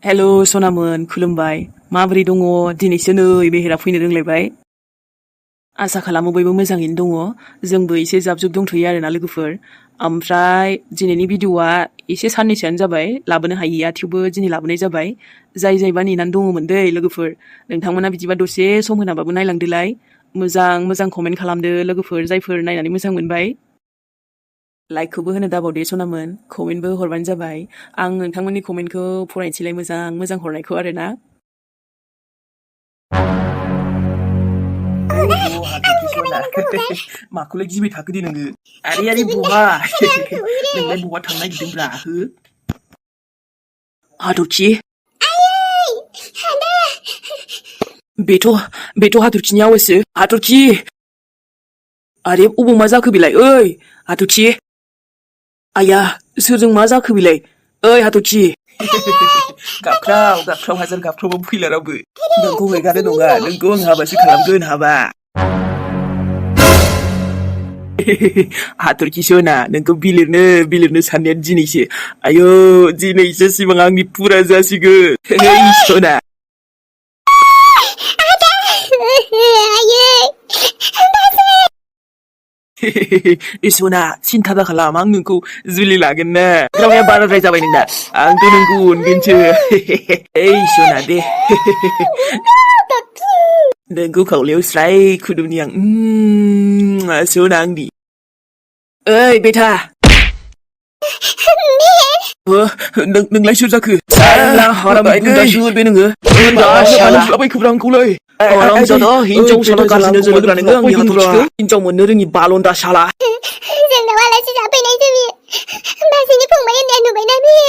हेल' सनामोन खुलुमबाय माबोरै दङ दिनैसो नै बेहेरा फैनो रोंलायबाय आसा खालामो बयबो मोजाङैनो दङ जोंबो एसे जाबजुब दंथ'यो आरोना लोगोफोर ओमफ्राय दिनैनि भिडिअआ एसे साननैसोआनो जाबाय लाबोनो हायैया थेवबो दिनै लाबोनाय जाबाय जायबा नेनानै दङमोन दै लोगोफोर नोंथांमोना बिदिबा दसे सम होनाबाबो नायलांदोलाय मोजां कमेन्ट खालामदो लोगोफोर जायफोर नायनानै मोजां मोनबाय लाइकखौबो होनो दाबावदे सनामोन कमेन्टबो हरबानो जाबाय आं नोंथांमोननि कमेन्टखौ फरायनोसैलाय मोजां हरनायखौ आरोना माखौलाय गिबाय थाखो दे नोङो आरे बहा नोंलाय बहा थांनो नागिरदोंब्रा हो हाथरखि बेथ' हाथरखिनि आवाजसो हाथरखि आरे अबाव मा जाखो बेलाय ओइ हाथरखि आया सोरजों मा जाखो बेलाय ओइ हाथरखि गाबख्राव हाजार गाबख्रावबाबो फैला रावबो नोंखौ हगारो नङा नोंखौ आं हाबासो खालामगोन हाबा हाथरखि सना नोंखौ बिलिरनो साननाया दिनैसो आयौ दिनैसो सिमां आंनि फुरा जासिगोन सना सना सिन्था दाखालाम आं नोंखौ जुलि लागोन ना रावनाया बाराद्राय जाबाय नोंना आंथ' नोंखौ अनगोनसो ओइ सना दे नोंखौ खावलायाव स्राय खुदुमनि आं सना आंनि ओइ बेथा नोंलाय सोर जाखो बे नोङो हिनजाव साला गाज्रिनो जोनोग्रा नोङो आंनि हाथरखिखौ हिनजाव मोननो रोङि बालन्दा साला जोंनाव आलासि जाफैनायसो बियो बाजैनि फंबाय होननाया नुबायना बियो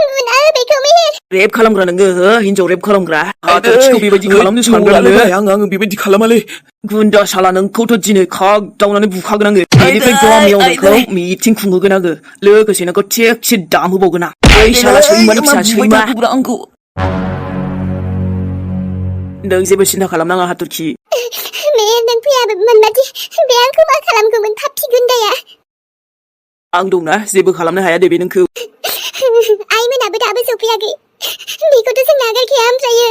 बुना बेखौ मेहेर रेप खालामग्रा नोङो हिनजाव रेप खालामग्रा हाथरखिखौ बेबायदि खालामनो सानग्रा नोङो आं बेबायदि खालामालै गुन्दा साला नोंखौथ' दिनै खागदावनानै बुखागोन आङो बेनिफ्राय गामियाव नोंखौ मिटिं खुंहोगोन आङो लोगोसे नोंखौ थिगसे दामहोबावगोन आं ओइ साला सैमानि फिसा सैमा आंखौ नों जेबो सिन्था खालामनाङा हाथरखि मेहेर नों फैयाबो मोनबादि बे आंखौ मा खालामगौमोन थाबथि गुन्दाया आं दंना जेबो खालामनो हाया दे बे नोंखौ आइमोनाबो दाबो सफैयाखै बेखौथ' जों नागारखाया ओमफ्रायो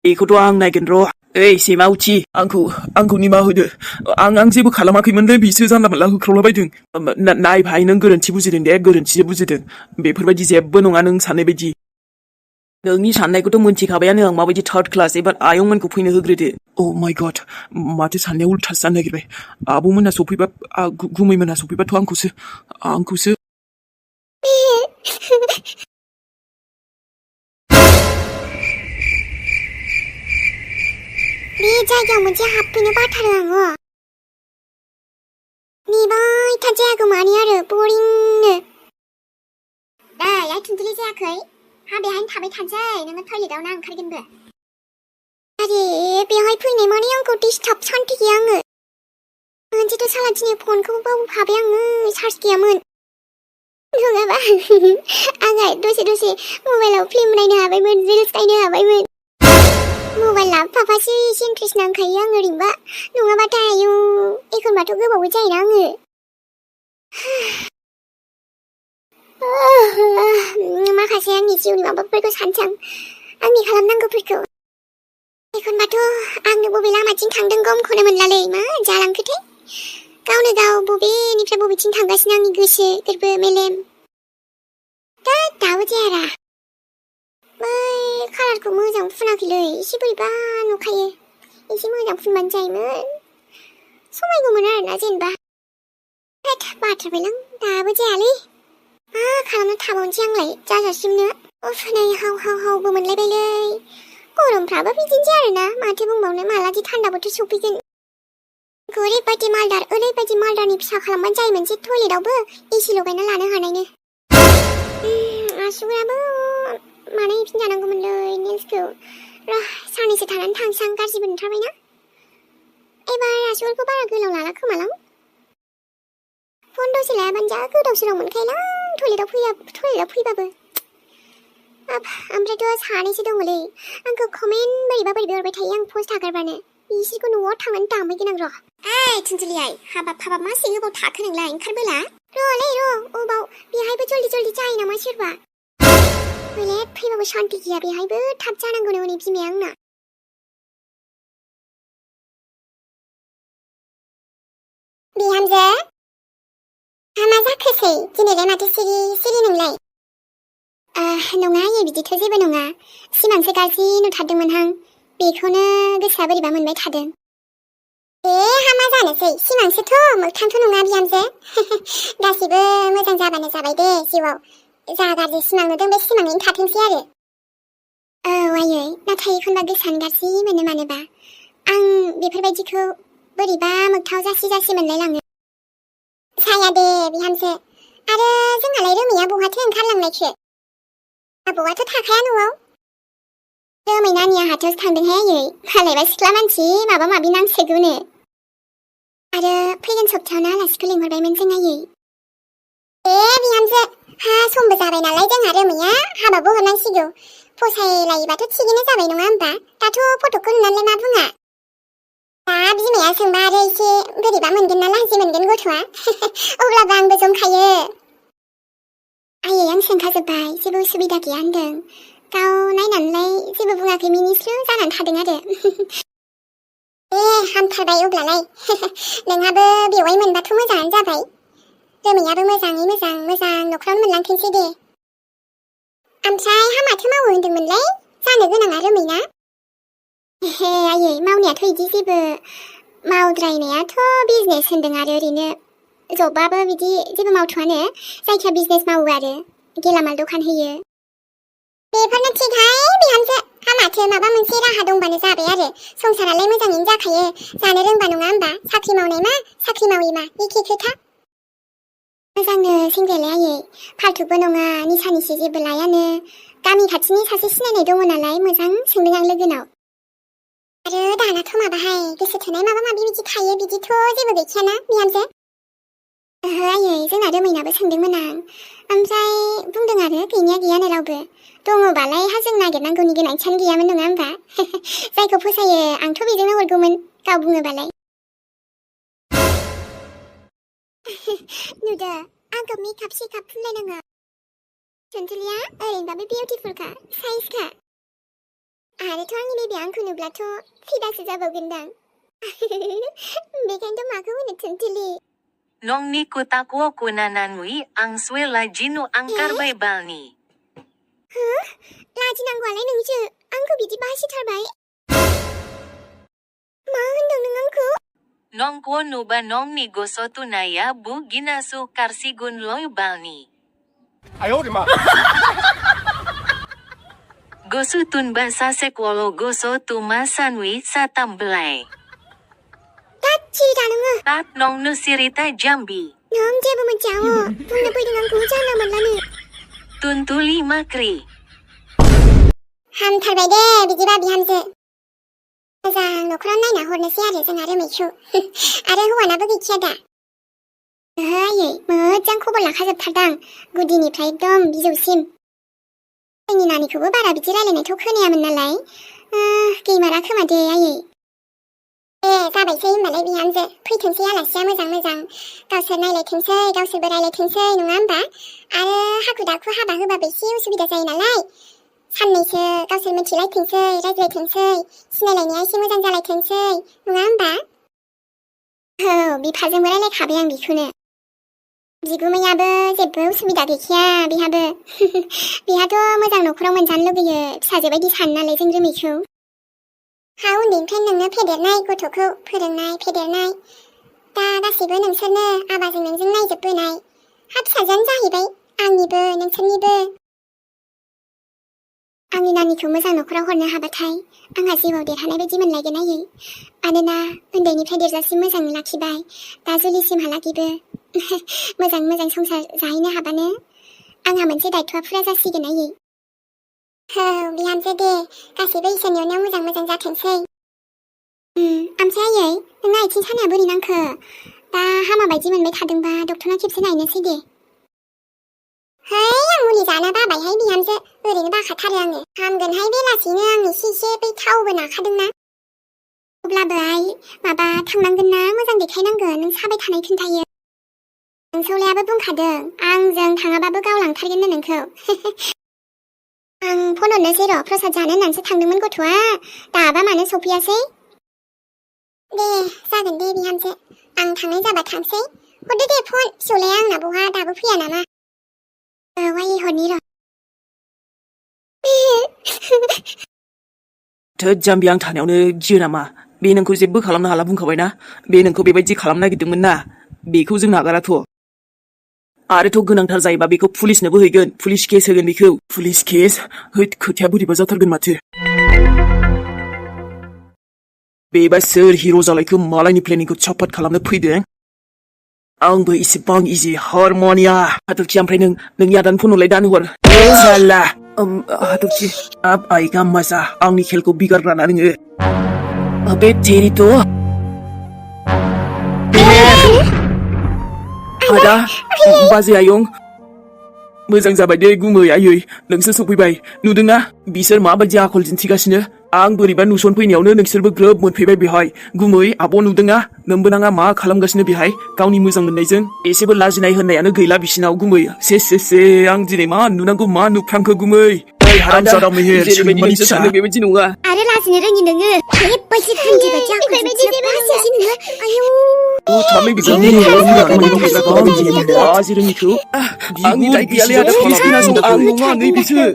बेखौथ' आं नायगोन र' ओइ सैमा उथि आंखौ निमाहा होदो आं जेबो खालामाखैमोनलै बिसो जानला मोनला होख्रावलाबायदों नाय भाइ नों गोरोन्थि बुजिदों दे गोरोन्थि बुजिदों बेफोरबायदि जेबो नङा नों साननाय बायदि नोंनि साननायखौथ' मोनथिखाबायानो आं माबायदि थार्ड क्लास एबार आयंमोनखौ फैनो होग्रोदो अ माय गड माथो साननाया उल्थासो जानो नागिरबाय आब'मोनहा सफैबा गुमैमोनहा सफैबाथ' आंखौसो बे जायगायाव मोनसे हाबफैनो बाथारो आङो नेबाय थानो जायागौ मानि आरो बरिंनो आइ थुनथुलि जायाखै हा बेहायनो थाबाय थानोसै नोङो टयलेटाव ना ओंखारगोनबो आरे बेवहाय फैनाय माने आंखौ डिस्टार्ब सान्थि गैया आङो मोनसेथ' साला दिनै फनखौ बावखाबाय आङो चार्ज गैयामोन नङाबा आंहा दसे मबाइलाव फिल्म नायनो हाबायमोन रिल्स नायनो हाबायमोन मबाइल लाबोफाबासो एसे इन्ट्रेस्ट नांखायो आं ओरैनोबा नङाबाथाय आयौ एखनबाथ' गोबावबो जायोना आङो माखासे आंनि जिउनि माबाफोरखौ सानसै आंनि खालामनांगौफोरखौ एखनबाथ' आंनो बबे लामाथिं थांदों गमखौनो मोनलालै मा जालांखोथाय गावनो गाव बबेनिफ्राय बबेथिं थांगासिनो आंनि गोसो गोरबो मेलेम दाबो जायारा बै कालारखौ मोजां फुनाखैलै एसे बोरैबा नुखायो एसे मोजां फुनबानो जायोमोन समायगौमोन आरोना जेनेबा बाथारबायलां दाबो जायालै मा खालामना थाबावनोसै आंलाय जाजासिमनो नै हावबो मोनलायबायलै गरमफ्राबो बिदिनोसै आरोना माथो बुंबावनो मालादि थान्दा बोथोर सफैगोन ओरैबायदि मालदारनि फिसा खालामबानो जायोमोन जे टयलेटावबो एसि लगायना लानो हानायनो आसुगुराबो बानायफिनजानांगौमोनलै नेल्सखौ साननैसो थानानै थांसां गाज्रिबो नुथारबायना एबार आसुगुरखौ बारा गोलाव लाला खोमालां फन दसे लायाबानो जा गोदाव सोराव मोनखायोलां टयलेटाव फैबाबो ओमफ्रायथ' सानैसो दङलै आंखौ कमेन्ट बोरैबा हरबाय थायो आं पस्ट हगारबानो बिसोरखौ न'आव थांनानै दामहैगोन आं र' ओइ थुनजुलि आइ हाबाब मासे गोबाव थाखो नोंलाय ओंखारबोला र'लै अबाव बेहायबो जल्दि जायो नामा सोरबा टयलेट फैबाबो शान्ति गैया बेहायबो थाब जानांगौनो हनै बिमाया आंना। बिहामजो मा जाखोसै दिनैलाय माथो सिरि सिरि नोंलाय? नङा आयै बिदिथ' जेबो नङा, सिमांसो गाज्रि नुथारदोंमोनहां, बेखौनो गोसोआ बोरैबा मोनबाय थादों। हामा जानोसै, सिमांसोथ' मोगथांथ' नङा बिहामजो। गासिबो मोजां जाबानो जाबाय दे जिउआव, जा गाज्रि सिमां नुदों बे सिमाङैनो थाथोंसै आरो। औ आयै, नाथाय एखनबा गोसोआनो गाज्रि मोनो मानोबा, आं बेफोरबायदिखौ बोरैबा मोगथाङाव जासि जासि मोनलायलाङो। जाया दे बिहामजो, आरो जोंहालाय रोमैया बहाथो ओंखारलांनायखो? आबौआथ' थाखाया न'आव। रोमै नानिया हाथायावसो थांदोंहाय आयै, मालायबा सिख्ला मानसि माबा माबि नांसोगौनो। आरो फैगोन सप्तायावनो आलासिखौ लिंहरबायमोन जों आयै। बिहामजो, समबो जाबाय नालाय जोंहा रोमैया हाबाबो हरनांसिगौ। फसायलायोबाथ' थिगैनो जाबाय नङा होमबा? दाथ' फटकखौ नुनानैलाय मा बुङा? दा बिमाया सोंबा आरो एसे बोरैबा मोनगोन ना लाजि मोनगोन गथ'आ। अब्लाबो आंबो जमखायो। आयै आं सोंखाजोब्बाय, जेबो उसुबिदा गैया होनदों। गाव नायनानैलाय जेबो बुङाखै, मिनिस्लु जानानै थादों आरो। हामथारबाय अब्लालाय। नोंहाबो बेवाइ मोनबाथ' मोजाङानो जाबाय। रोमैयाबो मोजाङै मोजां न'खरावनो मोनलांथोंसै दे। ओमफ्राय माथो मावो होनदोंमोनलाय जानो गोनाङा रोमैना? आयै मावनायाथ' इदि जेबो मावद्रायनायाथ' बिजनेस होनदों आरो ओरैनो जबाबो बिदि जेबो मावथ'आनो, जायखिया बिजनेस मावो आरो गेलामाल दखान होयो। बेफोरनो थिगहाय बिहामजो, माथो माबा मोनसे राहा दंबानो जाबाय आरो, संसारालाय मोजाङैनो जाखायो, जानो रोंबा नङा होमबा? साख्रि मावनाय मा साख्रि मावै मा एखे खोथा। मोजांनो सेंग्रायालाय आयै, फाल्थुबो नङा, निसा निसि जेबो लायानो। गामि खाथिनि सासे सिनायनाय दङ नालाय मोजां सोंदों आं लोगोनाव। आरो दानाथ' माबाहाय गोसो थोनाय माबा माबि बिदि थायो, बिदिथ' जेबो गैखायाना बिहामजो? आयै, जोंना रोमैनाबो सोंदोंमोन आं, ओमफ्राय बुंदों आरो गैनाया गैयानो रावबो। दङबालाय जों नागिरनांगौनि गोनांथियानो गैयामोन नङा होमबा? जायखौ फसायो आंथ' बेजोंनो हरगौमोन, गाव बुङोबालाय। नुदो, आंखौ मेकआप सेकआप फुनलायनाङा। चुनथुलिया ओरैनोबाबो बिउटिफुलखा, साइजखा। आरोथ' आंनि बेबि आंखौ नुब्लाथ' फिदासो जाबावगोनदां। बेखायनोथ' माखौ होनो चुनथुलि? Nongni kutakwo kunananui ang swela jinu angkarbay balni. लाजिनांगौआलाय नोंसो, आंखौ बिदि बासिथारबाय। मा होनदों नों आंखौ? Nongkwo nuba nongni gosotunaya bu ginasu karsigun loy balni. 哎呦我的妈！ Gosutun ba sasekwolo gosotuma sanwi sa tambelay. 다치다 नोङो। Tat nong nusirita jambi. नों जेबो मोनथियावो, बुंनो फैदों आंखौ जानला मोनलानो। Tuntuli makri. हामथारबाय दे बिदिबा बिहामजो। मोजां न'खराव नायना हरनोसै आरो जोंहा रोमैखौ। आरो हौवानाबो गैखाया दा? आयै, मोजां खबर लाखाजोबथारदां, गुदिनिफ्राय एकदम बिजौसिम। जोंनि नानिखौबो बारा बिदि रायलायनायथ' खोनायामोन नालाय, गैमारा खोमा दे आयै। जाबायसै होमबालाय बिहामजो, फैथोंसै आलासिया मोजां मोजां, गावसोर नायलायथोंसै, गावसोरबो रायलायथोंसै नङा होमबा? आरो हाखु दाखु हाबा होबाबो एसे उसुबिदा जायो नालाय, साननैसो गावसोर मिथिलायथोंसै, रायज्लायथोंसै, सिनायलायनाया एसे मोजां जालायथोंसै नङा होमबा? औ, बिफाजोंबो रायलायखाबाय आं बेखौनो। बिगुमैयाबो जेबो उसुबिदा गैखाया बेहाबो। बेहाथ' मोजां न'खराव मोनजानो लुगैयो, फिसाजो बायदि सानो नालाय जों रोमैखौ। उन्दैनिफ्रायनो नोंनो फेदेरनाय गथ'खौ, फोरोंनाय फेदेरनाय, दा गासैबो नोंसोरनो आबाजों नोंजों नायजोबबोनाय, फिसाजोआनो जाहैबाय आंनिबो नोंसोरनिबो। आंनि नानिखौ मोजां न'खराव हरनो हाबाथाय आंहा जिउआव देरहानाय बायदि मोनलायगोन आयै। मानोना उन्दैनिफ्राय देरजासिम मोजाङै लाखिबाय, दा जुलिसिमहालागैबो मोजां मोजां संसार जाहैनो हाबानो आंहा मोनसे दायथ'आ फुरा जासिगोन आयै। औ बिहामजो दे, गासैबो इसोरनि अननायाव मोजां मोजां जाथोंसै। ओमफ्राय आयै, नोंना आथिं सानाया बोरै नांखो? दा हामा बायदि मोनबाय थादोंबा डक्टरनाव खेबसे नायनोसै दे। आं मुलि जानो बाबायहाय बिहामजो, ओरैनो बाखाथारो आङो। हामगोनहाय बेलासिनो, आं एसे बै थावबो नाखादोंना। अब्लाबो आइ, माबा थांनांगोन ना, मोजां देखायनांगोन, नों साबाय थानाय खोन्थायो। नोंसौलायाबो बुंखादों, आंजों थाङाबाबो गाव लांथारगोननो नोंखौ। फन हरनोसै र' प्रसाद जानो होननानैसो थांदोंमोन गथ'आ दाबा मानो सफैयासै दे जागोन दे बिहामजो आं थांनाय जाबा थांसै हरदो दे फन फिसौलाया आंना बहा दाबो फैया नामा आइ हरनि र' थोद जाम्बि आं थानायावनो गियो नामा बे नोंखौ जेबो खालामनो हाला बुंखाबायना बे नोंखौ बेबायदि खालामनो नागिरदोंमोन ना बेखौ जों नागाराथ' आरोथ' गोनांथार जायोबा बेखौ पुलिसनोबो हैगोन पुलिस केस होगोन बेखौ पुलिस केस हैद खोथाया बोरैबा जाथारगोन माथो बेबा सोर हिर' जालायखौ मालायनि प्लेनिंखौ चापात खालामनो फैदों आंबो एसेबां इजि हारमनिया हाथरखि ओमफ्राय नोंनि आदानो फन हरलाय दानो हर साला हाथरखि अब आइगा मजा आंनि खेलखौ बिगारग्राना नोङो अबे तेरिथ' आदा बाजै आयं मोजां जाबाय दे गुमै आयै नोंसोर सफैबाय नुदोंना बिसोर माबायदि आखल दिन्थिगासिनो आं बोरैबा नुसनफैनायावनो नोंसोरबो ग्रोब मोनफैबाय बेहाय गुमै आब' नुदोंना नोंबोनाङा मा खालामगासिनो बेहाय गावनि मोजां मोननायजों एसेबो लाजिनाय होननायानो गैला बिसिनाव गुमै से आं दिनै मा नुनांगौ मा नुफ्रांखो गुमै हारामजादा मेहेर जेरैबायदि सानो बेबायदि नङा आरो लाजिनो रोङि नोङो बेबायदि गुन्दै बायदि आंखौ दिन्थिनो बासियासै नोङो आयौ थामै रोङिखौ आंनि दाय गैयालै आदा प्लिज खोनासं आं नङा नै बिसो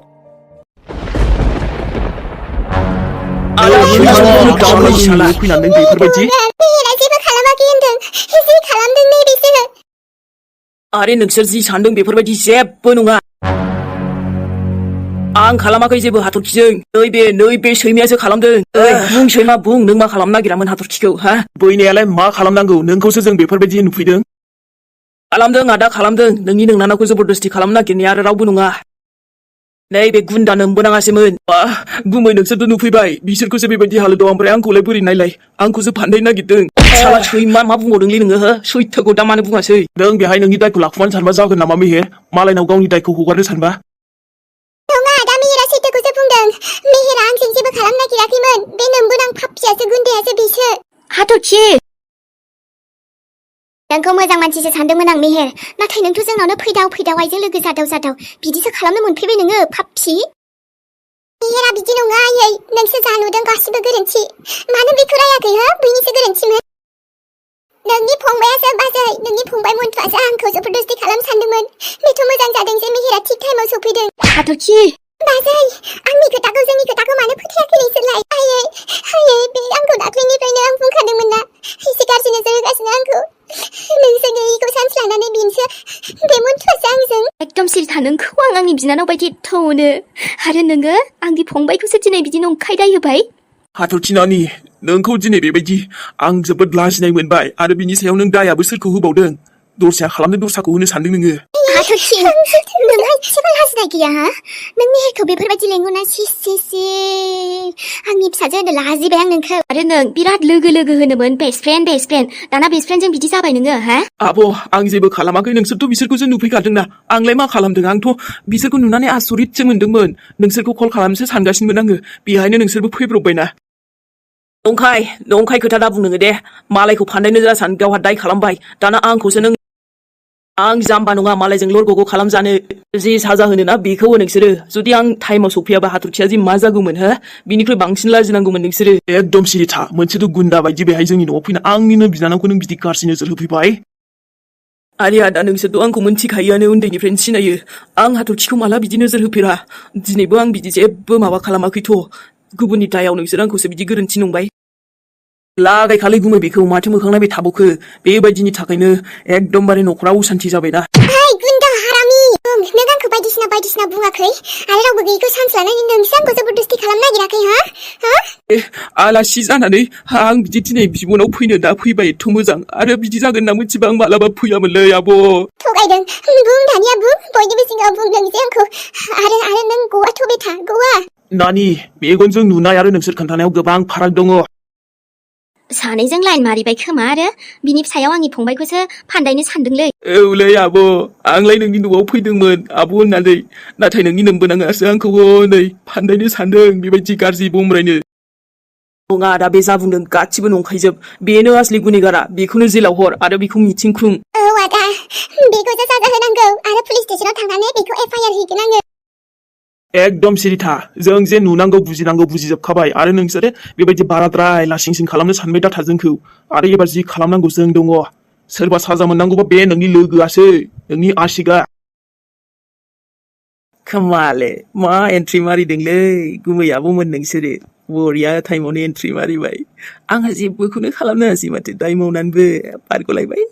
फैनानै बेफोरबायदि मेहेरा जेबो खालामाखै होनदों जि खालामदों नै बिसोरो आरे नोंसोर जि सानदों बेफोरबायदि जेबो नङा आं खालामाखै जेबो हाथरखिजों नै बे सैमायासो खालामदों बुं सैमा बुं नों मा खालामनो नागिरामोन हाथरखिखौ हा बैनायालाय मा खालामनांगौ नोंखौसो जों बेफोरबायदि नुफैदों खालामदों आदा खालामदों नोंनि नोंनानावखौ जबरदस्ति खालामनो नागिरनाया आरो रावबो नङा नै बे गुन्दा नोंबोनाङासैमोन गुमै नोंसोरथ' नुफैबाय बिसोरखौसो बेबायदि हालोदाव ओमफ्राय आंखौलाय बोरै नायलाय आंखौसो फान्दाय नागिरदों साला सैमा मा बुंबावदोंलै नोङो हो सैथोखौ दा मानो बुङासै नों बेहाय नोंनि दायखौ लाखुमानो सानबा जागोन नामा मेहेर मालायनाव गावनि दायखौ हगारनो सानबा नङा दा मेहेरा सैथोखौसो बुंदों मेहेरा आंजों जेबो खालामनो नागिराखैमोन बे नोंबोनां पाप्पियासो गुन्दायासो बिसो हाथरखि नोंखौ मोजां मानसिसो सानदोंमोन आं मेहेर नाथाय नोंथ' जोंनावनो फैदाव आइजों लोगो जादाव बिदिसो खालामनो मोनफैबाय नोङो पाप्पि मेहेरा बिदि नङा आयै नोंसो जा नुदों गासिबो गोरोन्थि मानो बेखौ रायाखै हो बैनिसो गोरोन्थिमोन नोंनि फंबायासो बाजै नोंनि फंबाय मन्थुआसो आंखौ जबरदस्ति खालाम सानदोंमोन बेथ' मोजां जादों जे मेहेरा थिग टाइमाव सफैदों हाथरखि बाजै आंनि खोथाखौ जोंनि खोथाखौ मानो फोथायाखै नोंसोरलाय आयै बे आंखौ दाख्लैनिफ्रायनो आं बुंखादोंमोन ना एसे गाज्रि नोजोर होगासिनो आंखौ नोंसोर गैयिखौ सान्स लानानै बिनसो बे मन्थुआसो आंजों एकदम सिरिथा नोंखौ आंनि बिनानाव बायदि एथ'नो आरो नोङो आंनि फंबायखौसो दिनै बिदि नंखाय दाय होबाय हाथरखि नानि नोंखौ दिनै बेबायदि आं जोबोद लाजिनाय मोनबाय आरो बिनि सायाव नों दायाबो सोरखौ होबावदों दस्राया खालामदों दस्राखौ होनो सानदों नोङो हाथरखि नोंहा एसेबो लाजिनाय गैया हा नों मेहेरखौ बेफोरबायदि लेंहरना सि आंनि फिसाजो होनो लाजिबाय आं नोंखौ आरो नों बिराद लोगो होनोमोन बेस्ट फ्रेन्ड दाना बेस्ट फ्रेन्डजों बिदि जाबाय नोङो हा आब' आं जेबो खालामाखै नोंसोरथ' बिसोरखौसो नुफैखादोंना आंलाय मा खालामदों आंथ' बिसोरखौ नुनानै आसरितसो मोनदोंमोन नोंसोरखौ कल खालामनोसो सानगासिनोमोन आङो बेहायनो नोंसोरबो फैब्रबबायना नंखाय खोथा दा बुं नोङो दे मालायखौ फान्दायनो जासान गावहा दाय खालामबाय दाना आंखौसो नों आं जाम्बा नङा मालायजों लरग'खौ खालामजानो जि साजा होनो ना बेखौ नोंसोरो जुदि आं टाइमाव सफैयाबा हाथरखिया जि मा जागौमोन हो बिनिख्रुइ बांसिन लाजिनांगौमोन नोंसोरो एकदम सिरि था मोनसेथ' गुन्दा बायदि बेहाय जोंनि न'आव फैना आंनिनो बिनानावखौ नों बिदि गाज्रि नोजोर होफैबाय आरे आदा नोंसोरथ' आंखौ मोनथिखायोआनो उन्दैनिफ्रायनो सिनायो आं हाथरखिखौ माला बिदि नोजोर होफेरा दिनैबो आं बिदि जेबो माबा खालामाखैथ' गुबुननि दायाव नोंसोर आंखौसो बिदि गोरोन्थि नंबाय लागायखालै गुमै बेखौ माथो मोखां नायबाय थाबावखो बेबायदिनि थाखायनो एकदमबारे न'खराव असान्थि जाबायना गुन्दा हारामि नों आंखौ बायदिसिना बुङाखै आरो रावबो गैयैखौ सान्स लानानै नोंसो आंखौ जबरदस्ति खालामनो नागिराखै हा आलासि जानानै आं बिदि दिनै बिबनाव फैनो दा फैबाय एथ' मोजां आरो बिदि जागोन ना मिथिबा आं मालाबा फैयामोनलै आब' थगायदों बुं दानिया बुं बयनिबो सिगाङाव बुंदों जे आंखौ आरो नों गवा थ'बाय था गवा नानि मेगनजों नुनाय आरो नोंसोर खोन्थानायाव गोबां फाराग दङ सानैजों लाइन मारिबाय खोमा आरो बिनि फिसायाव आंनि फंबायखौसो फान्दायनो सानदोंलै औलै आब' आंलाय नोंनि न'आव फैदोंमोन आब' होननानै नाथाय नोंनि नोंबोनाङासो आंखौ हनै फान्दायनो सानदों बेबायदि गाज्रि बमरायनो नङा दा बे जा बुंदों गासिबो नंखायजोब बेनो असलि गुनेगारा बेखौनो जेलाव हर आरो बेखौ मिथिं खुं आदा बेखौसो साजा होनांगौ आरो पुलिस स्टेसनाव थांनानै बेखौ एफआइआर हैगोन आङो एकदम सिरिथा जों जे नुनांगौ बुजिनांगौ बुजिजोबखाबाय आरो नोंसोरो बेबायदि बाराद्राय लासिंसिं खालामनो सानबाय दाथा जोंखौ आरो एबार जि खालामनांगौ जों दङ सोरबा साजा मोननांगौबा बे नोंनि लोगोआसो नोंनि आशिगा खोमाले मा एन्ट्रि मारिदोंलै गुमै आबौमोन नोंसोरो बरिया टाइमावनो एन्ट्रि मारिबाय आंहा जेबोखौनो खालामनो हायासै माथो दाय मावनानैबो बारग'लायबाय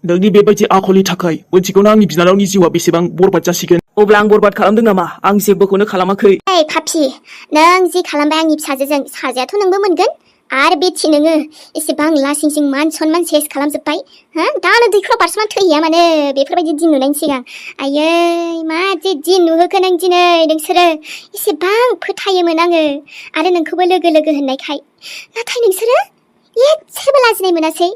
नोंनि बेबायदि आखलनि थाखाय मोनथिगौना आंनि बिनानावनि जिउआ बेसेबां बरबाद जासिगोन अब्ला आं बरबाद खालामदों नामा आं जेबोखौनो खालामाखै ओइ पापि नों जि खालामबाय आंनि फिसाजोजों साजायाथ' नोंबो मोनगोन आरो बेथि नोङो एसेबां लासिंसिं मान सनमान सेस खालामजोब्बाय हा दानो दैख्राव बारसोमनानै थैया मानो बेफोरबायदि दिन नुनायनि सिगां आयै मा जे दिन नुहोखो नों दिनै नोंसोरो एसेबां फोथायोमोन आङो आरो नोंखौबो लोगो लोगो होननायखाय नाथाय नोंसोरो एसेबो लाजिनाय मोनासै